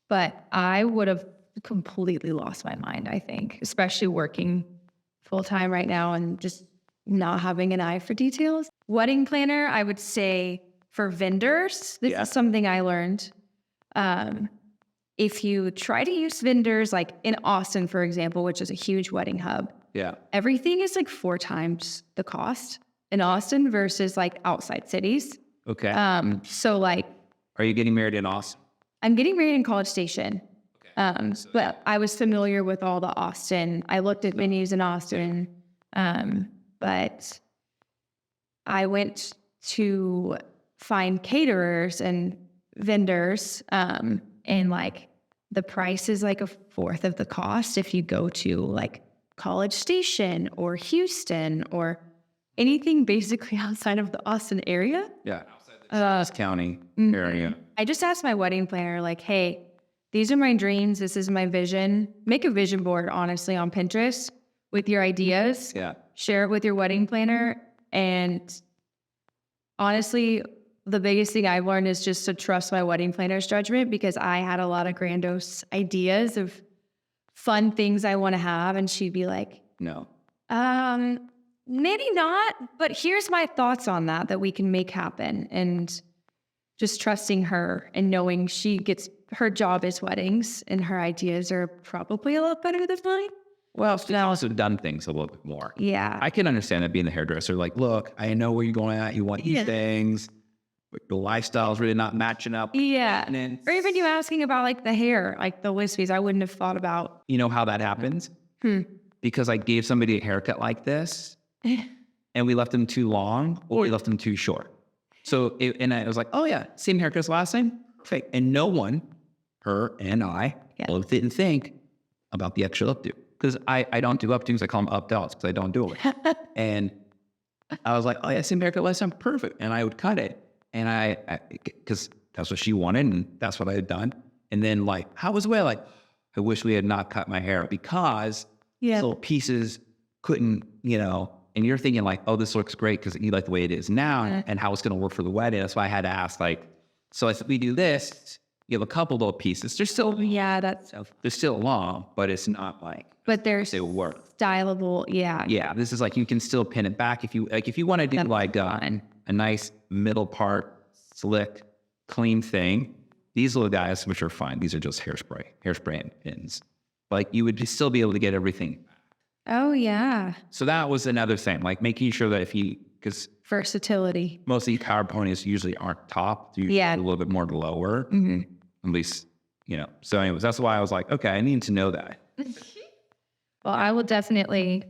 Speaker 1: But I would have completely lost my mind, I think, especially working full time right now and just not having an eye for details. Wedding planner, I would say for vendors, this is something I learned. If you try to use vendors, like in Austin, for example, which is a huge wedding hub, everything is like 4 times the cost in Austin versus like outside cities.
Speaker 2: Okay.
Speaker 1: So like,
Speaker 2: are you getting married in Austin?
Speaker 1: I'm getting married in College Station. But I was familiar with all the Austin. I looked at venues in Austin, but I went to find caterers and vendors, and like the price is like 1/4 of the cost if you go to like College Station or Houston or anything basically outside of the Austin area.
Speaker 2: Yeah, outside the county area.
Speaker 1: I just asked my wedding planner, like, hey, these are my dreams. This is my vision. Make a vision board, honestly, on Pinterest with your ideas.
Speaker 2: Yeah.
Speaker 1: Share it with your wedding planner. And honestly, the biggest thing I've learned is just to trust my wedding planner's judgment, because I had a lot of grandiose ideas of fun things I want to have. And she'd be like,
Speaker 2: no,
Speaker 1: maybe not, but here's my thoughts on that we can make happen. And just trusting her and knowing her job is weddings and her ideas are probably a lot better than mine.
Speaker 2: Well, she's also done things a little bit more.
Speaker 1: Yeah.
Speaker 2: I can understand that being the hairdresser. Like, look, I know where you're going at. You want these things, but your lifestyle's really not matching up.
Speaker 1: Yeah.
Speaker 2: And
Speaker 1: or even you asking about like the hair, like the wispies, I wouldn't have thought about.
Speaker 2: You know how that happens? Because I gave somebody a haircut like this and we left them too long or we left them too short. So, and I was like, oh yeah, same haircut as last time. Perfect. And no one, her and I, both didn't think about the extra updo. Because I don't do updos. I call them updos because I don't do it. And I was like, oh yeah, same haircut last time. Perfect. And I would cut it. And because that's what she wanted and that's what I had done. And then like, how was the way? Like, I wish we had not cut my hair because little pieces couldn't, and you're thinking like, oh, this looks great because you like the way it is now and how it's going to work for the wedding. That's why I had to ask, like, so if we do this, you have a couple little pieces. They're still, they're still long, but it's not like,
Speaker 1: but they
Speaker 2: work.
Speaker 1: Stylable. Yeah.
Speaker 2: Yeah. This is like, you can still pin it back. If you want to do like a nice middle part, slick, clean thing, these little guys, which are fine. These are just hairspray and pins. Like you would just still be able to get everything.
Speaker 1: Oh yeah.
Speaker 2: So that was another thing, like making sure that because
Speaker 1: versatility.
Speaker 2: Most of these power ponies usually aren't top. They're usually a little bit more lower. Mm-hmm. At least, So anyways, that's why I was like, okay, I need to know that.
Speaker 1: Well, I will definitely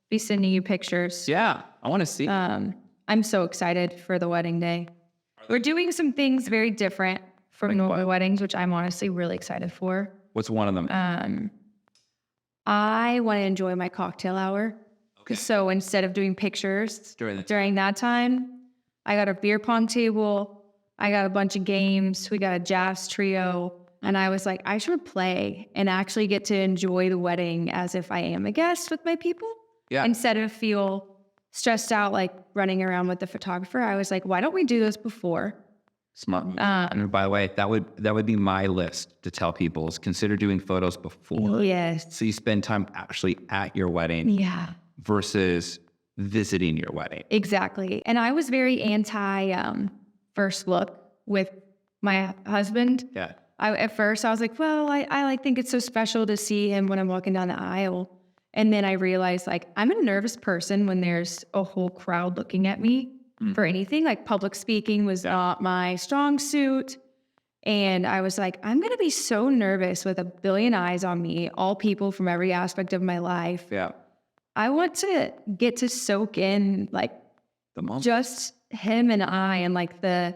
Speaker 1: be sending you pictures.
Speaker 2: Yeah, I want to see.
Speaker 1: I'm so excited for the wedding day. We're doing some things very different from normal weddings, which I'm honestly really excited for.
Speaker 2: What's one of them?
Speaker 1: I want to enjoy my cocktail hour. Okay. So instead of doing pictures during that time, I got a beer pong table. I got a bunch of games. We got a jazz trio. And I was like, I should play and actually get to enjoy the wedding as if I am a guest with my people. Yeah. Instead of feel stressed out, like running around with the photographer. I was like, why don't we do this before?
Speaker 2: Smart. And by the way, that would be my list to tell people is consider doing photos before.
Speaker 1: Yes.
Speaker 2: So you spend time actually at your wedding. Yeah. Versus visiting your wedding.
Speaker 1: Exactly. And I was very anti first look with my husband. Yeah. At first I was like, well, I think it's so special to see him when I'm walking down the aisle. And then I realized like I'm a nervous person when there's a whole crowd looking at me for anything. Like public speaking was not my strong suit. And I was like, I'm going to be so nervous with a billion eyes on me, all people from every aspect of my life. Yeah. I want to get to soak in like the moment. Just him and I and like the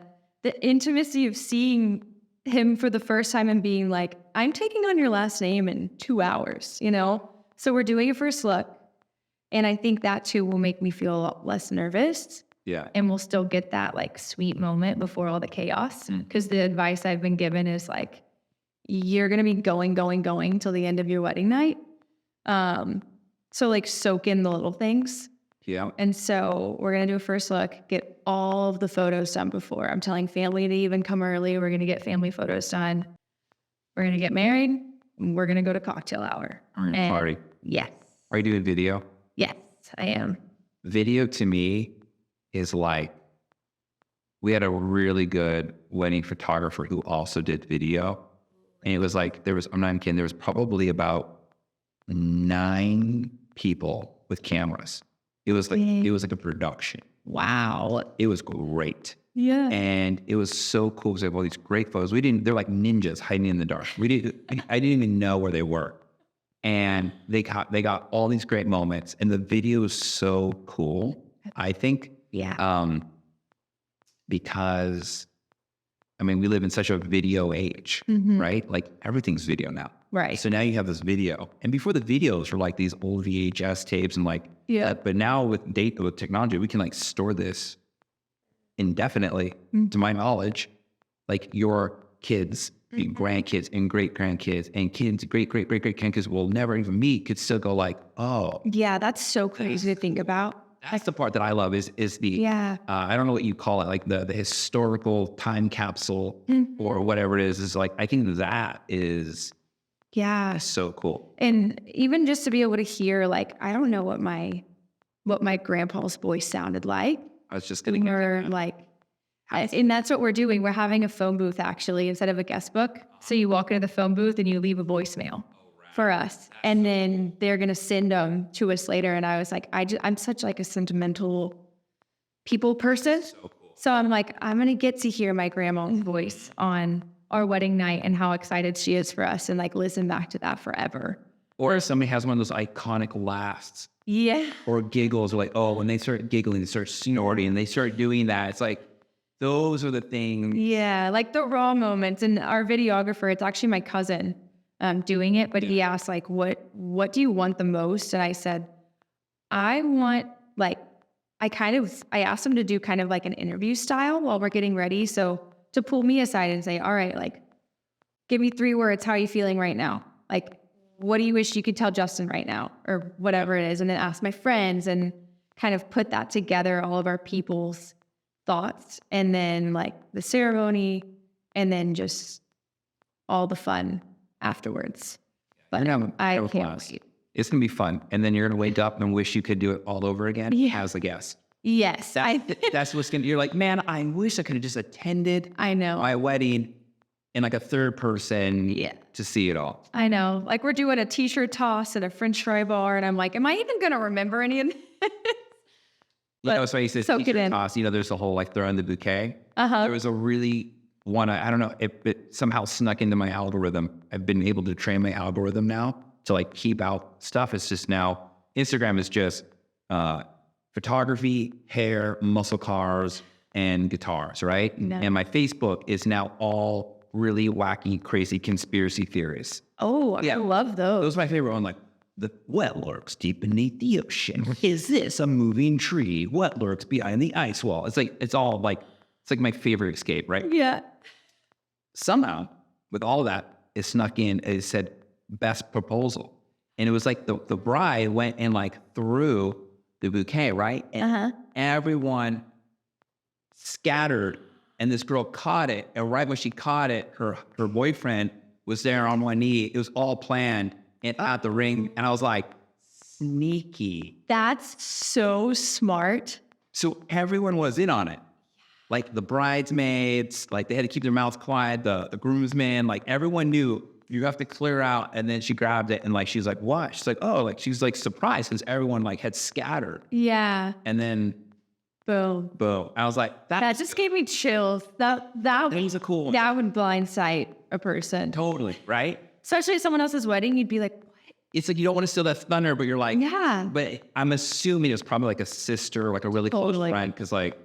Speaker 1: intimacy of seeing him for the first time and being like, I'm taking on your last name in 2 hours, So we're doing a first look. And I think that too will make me feel a lot less nervous. Yeah. And we'll still get that like sweet moment before all the chaos. Because the advice I've been given is like, you're going to be going till the end of your wedding night. So like soak in the little things. Yeah. And so we're going to do a first look, get all of the photos done before. I'm telling family to even come early. We're going to get family photos done. We're going to get married. And we're going to go to cocktail hour.
Speaker 2: Party.
Speaker 1: Yes.
Speaker 2: Are you doing video?
Speaker 1: Yes, I am.
Speaker 2: Video to me is like we had a really good wedding photographer who also did video. And it was like, I'm not even kidding, there was probably about 9 people with cameras. It was like a production.
Speaker 1: Wow.
Speaker 2: It was great.
Speaker 1: Yeah.
Speaker 2: And it was so cool because they have all these great photos. They're like ninjas hiding in the dark. I didn't even know where they were. And they got all these great moments. And the video is so cool, I think.
Speaker 1: Yeah.
Speaker 2: Because, I mean, we live in such a video age, right? Like everything's video now.
Speaker 1: Right.
Speaker 2: So now you have this video. And before the videos were like these old VHS tapes and like, but now with technology, we can like store this indefinitely, to my knowledge. Like your kids, grandkids and great-grandkids and kids, great-great-great-great-grandkids will never even meet, could still go like, oh.
Speaker 1: Yeah, that's so crazy to think about.
Speaker 2: That's the part that I love is the, I don't know what you call it, like the historical time capsule or whatever it is like, I think that is so cool.
Speaker 1: And even just to be able to hear, like, I don't know what my grandpa's voice sounded like.
Speaker 2: I was just going to
Speaker 1: get like, and that's what we're doing. We're having a phone booth actually instead of a guest book. So you walk into the phone booth and you leave a voicemail for us, and then they're gonna send them to us later. And I was like, I'm such like a sentimental people person, so I'm like, I'm gonna get to hear my grandma's voice on our wedding night and how excited she is for us, and like listen back to that forever.
Speaker 2: Or if somebody has one of those iconic laughs, or giggles, or like, oh, when they start giggling, they start snorting, and they start doing that. It's like those are the things. Yeah,
Speaker 1: like the raw moments. And our videographer, it's actually my cousin. Doing it, but he asked like, what do you want the most? And I said, I want like, I asked him to do kind of like an interview style while we're getting ready. So to pull me aside and say, all right, like, give me 3 words. How are you feeling right now? Like, what do you wish you could tell Justin right now? Or whatever it is. And then ask my friends and kind of put that together, all of our people's thoughts, and then like the ceremony, and then just all the fun afterwards. But I can't wait.
Speaker 2: It's going to be fun. And then you're going to wake up and wish you could do it all over again as a guest.
Speaker 1: Yes.
Speaker 2: That's what's going to, you're like, man, I wish I could have just attended my wedding in like a third person to see it all.
Speaker 1: I know. Like we're doing a t-shirt toss at a French fry bar. And I'm like, am I even going to remember any of this?
Speaker 2: So you said t-shirt toss, there's a whole like throwing the bouquet. There was a really one, I don't know, it somehow snuck into my algorithm. I've been able to train my algorithm now to like keep out stuff. It's just now, Instagram is just photography, hair, muscle cars, and guitars, right? No. And my Facebook is now all really wacky, crazy conspiracy theories.
Speaker 1: Oh, I love those.
Speaker 2: Those are my favorite one, like, what lurks deep beneath the ocean? Is this a moving tree? What lurks behind the ice wall? It's like, it's like my favorite escape, right?
Speaker 1: Yeah.
Speaker 2: Somehow, with all of that, it snuck in, it said best proposal. And it was like the bride went and like threw the bouquet, right? And everyone scattered, and this girl caught it. And right when she caught it, her boyfriend was there on one knee. It was all planned and at the ring. And I was like, sneaky.
Speaker 1: That's so smart.
Speaker 2: So everyone was in on it. Like the bridesmaids, like they had to keep their mouths quiet. The groomsmen, like everyone knew you have to clear out. And then she grabbed it and like, she's like, what? She's like, oh, like she's like surprised because everyone like had scattered.
Speaker 1: Yeah.
Speaker 2: And then boom. I was like,
Speaker 1: that just gave me chills. That
Speaker 2: was a cool one.
Speaker 1: That would blindside a person.
Speaker 2: Totally, right?
Speaker 1: Especially at someone else's wedding, you'd be like, what?
Speaker 2: It's like you don't want to steal that thunder, but you're like,
Speaker 1: yeah.
Speaker 2: But I'm assuming it was probably like a sister, like a really close friend, because like,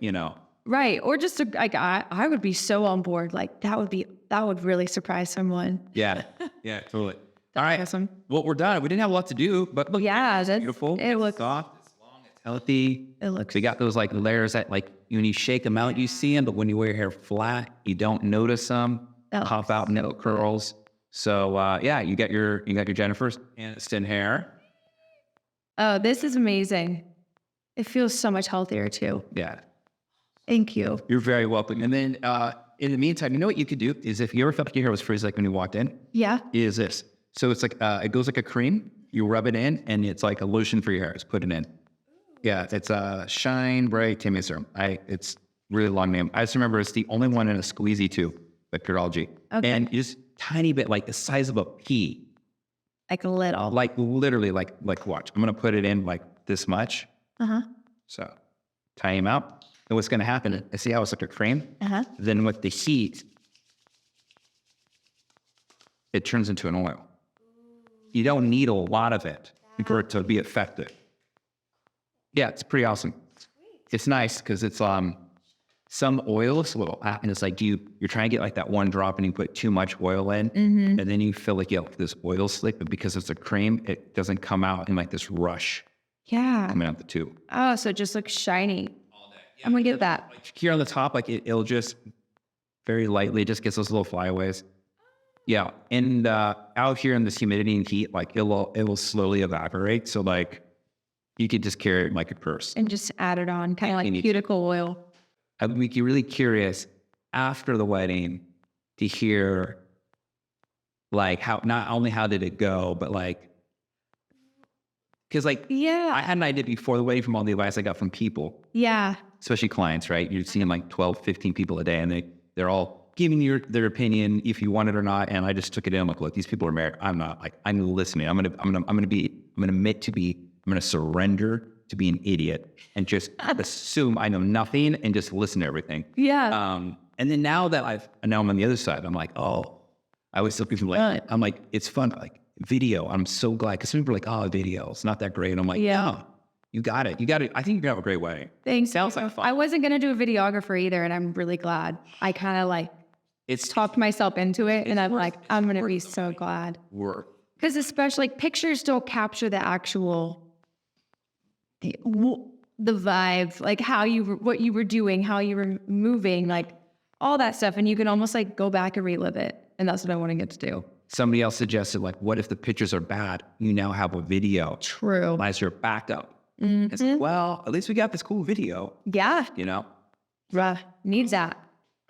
Speaker 1: Right. Or just like I would be so on board. Like that would really surprise someone.
Speaker 2: Yeah. Yeah, totally. All right.
Speaker 1: Awesome.
Speaker 2: Well, we're done. We didn't have a lot to do, but look,
Speaker 1: that's
Speaker 2: beautiful.
Speaker 1: It looks
Speaker 2: soft, it's long, it's healthy.
Speaker 1: It looks.
Speaker 2: We got those like layers that like when you shake them out, you see them, but when you wear your hair flat, you don't notice them. Pop out, no curls. So you got your Jennifer Aniston hair.
Speaker 1: Oh, this is amazing. It feels so much healthier too.
Speaker 2: Yeah.
Speaker 1: Thank you.
Speaker 2: You're very welcome. And then in the meantime, you know what you could do is if you ever felt like your hair was frizzy like when you walked in?
Speaker 1: Yeah.
Speaker 2: Is this. So it's like, it goes like a cream. You rub it in and it's like a lotion for your hair. Just put it in. Yeah, it's Shine Bright Taming Serum. It's really long name. I just remember it's the only one in a squeezy tube, bacteriology.
Speaker 1: Okay.
Speaker 2: And just tiny bit, like the size of a pea.
Speaker 1: Like a little.
Speaker 2: Like literally, like watch. I'm going to put it in like this much.
Speaker 1: Uh-huh.
Speaker 2: So tie him out. And what's going to happen, I see how it's like a cream?
Speaker 1: Uh-huh.
Speaker 2: Then with the heat, it turns into an oil. You don't need a lot of it for it to be effective. Yeah, it's pretty awesome. It's nice because it's some oils will happen. It's like you're trying to get like that one drop and you put too much oil in, and then you feel like you have this oil slick, but because it's a cream, it doesn't come out in like this rush
Speaker 1: Yeah.
Speaker 2: coming out the tube.
Speaker 1: Oh, so it just looks shiny. I'm gonna get that.
Speaker 2: Like here on the top, like it'll just very lightly, it just gets those little flyaways. Yeah, and out here in this humidity and heat, like it will slowly evaporate. So like you could just carry it like a purse.
Speaker 1: And just add it on, kind of like
Speaker 2: You need
Speaker 1: cuticle oil.
Speaker 2: I'd be really curious after the wedding to hear like how, not only how did it go, but like, because like
Speaker 1: Yeah.
Speaker 2: I had an idea before the wedding from all the advice I got from people,
Speaker 1: Yeah.
Speaker 2: especially clients, right? You're seeing like 12, 15 people a day and they're all giving you their opinion if you want it or not. And I just took it in. I'm like, look, these people are married. I'm not. Like, I'm listening. I'm gonna surrender to be an idiot and just assume I know nothing and just listen to everything.
Speaker 1: Yeah.
Speaker 2: And then now that now I'm on the other side, I'm like, oh, I always tell people like, I'm like, it's fun. Like video. I'm so glad. Cause some people are like, oh, video, it's not that great. And I'm like, yeah, you got it. You got it. I think you're gonna have a great wedding.
Speaker 1: Thanks.
Speaker 2: Sounds like fun.
Speaker 1: I wasn't going to do a videographer either. And I'm really glad. I kind of like talked myself into it. And I'm like, I'm going to be so glad.
Speaker 2: Work.
Speaker 1: Because especially like pictures don't capture the actual, the vibe, like what you were doing, how you were moving, like all that stuff. And you can almost like go back and relive it. And that's what I want to get to do.
Speaker 2: Somebody else suggested like, what if the pictures are bad? You now have a video.
Speaker 1: True.
Speaker 2: As your backup. It's like, well, at least we got this cool video,
Speaker 1: Yeah.
Speaker 2: you know?
Speaker 1: Needs that.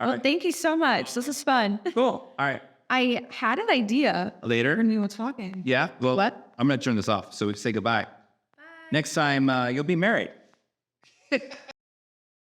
Speaker 1: Well, thank you so much. This is fun.
Speaker 2: Cool. All right.
Speaker 1: I had an idea.
Speaker 2: Later.
Speaker 1: When we were talking.
Speaker 2: Yeah. Well,
Speaker 1: What?
Speaker 2: I'm going to turn this off so we can say goodbye. Next time, you'll be married.